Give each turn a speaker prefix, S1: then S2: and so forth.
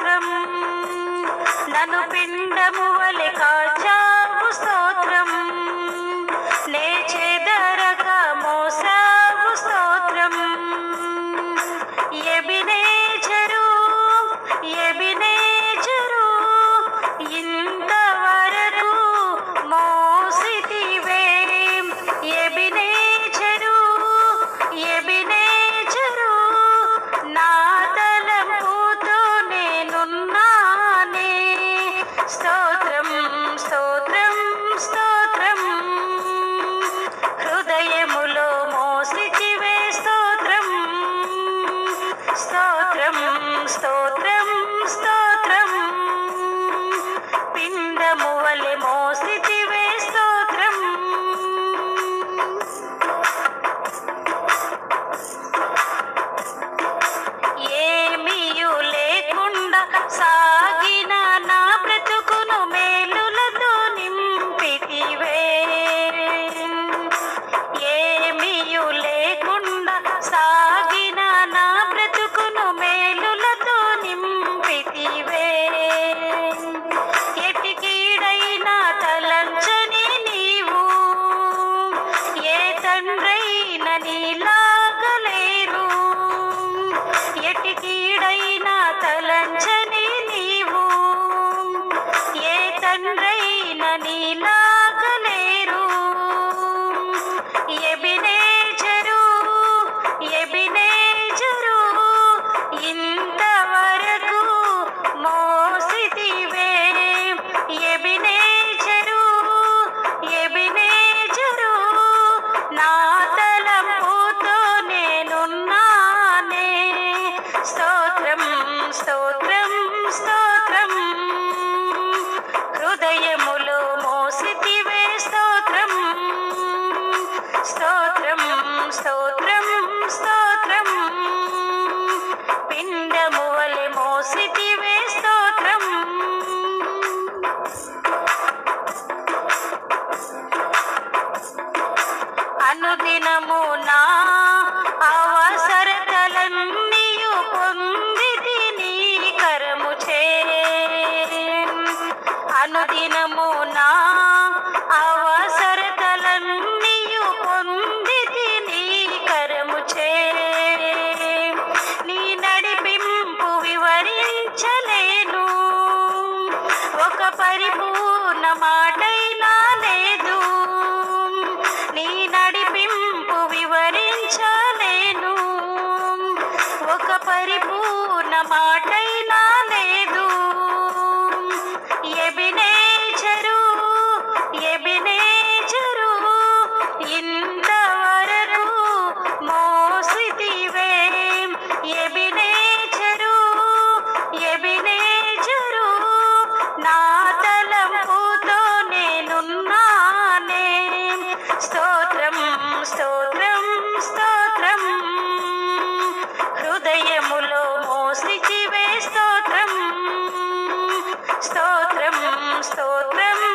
S1: స్తోత్రం. నన్ను పిండము వలె కాచావు స్తోత్రం. నే చెదరక మోసావు స్తోత్రం. ఎబినేజరు ఎబినేజరు ఇంతవరకు మోసితివే. ఎబినేజరు ఎబినేజరు నా తలంపుతో నేనున్నానే. స్తోత్రం స్తోత్రం స్తోత్రం. హృదయములో మోసితివే స్తోత్రం. స్తోత్రం స్తోత్రం స్తోత్రం. పిండము వలె మోసితివే స్తోత్రం. ఏమీయు లేకుండా సాగిన నా బ్రతుకును మేలులతో నింపితివే. ఏమీయు లేకుండా సాగిన నా బ్రతుకును మేలులతో నింపితివే. ఎటికీడైనా తలంచని నీవు ఏ తండ్రైన నీలాగలేరు. ఎటికీడైనా తలంచని నీవు ఏ తండ్రైన నీలాగలేరు. ఎబినేజరు ఎబినేజరు ఇంతవరకు మోసితివే. ఎబినేజరు ఎబినేజరు నా తలంపుతో నేనున్నానే. స్తోత్రం స్తోత్రం స్తోత్రం. హృదయములో మోసితివే స్తోత్రం. స్తోత్రం స్తోత్రం స్తోత్రం. పిండము వలె మోసితివే స్తోత్రం. అనుదినము నా అవసరతలన్నీయు పొందితి నీ కరముచే. అనుదినము నా అవసరతలన్నీయు పొందితి నీ కరముచే. నీ నడిపింపు వివరించలేను. ఒక పరిపూర్ణ మాటైనా లేదు. నీ నడిపింపు వివరించలేను. ఒక పరిపూర్ణ మాటైనా లేదు. ఎబినేజరు ఎబినేజరు ఇంతవరకు మోసితివే. ఎబినేజరు ఎబినేజరు నా తలంపుతో నేనున్నానే. స్తోత్రం స్తోత్రం స్తోత్రం. హృదయములో మోసితివే స్తోత్రం. స్తోత్రం స్తోత్రం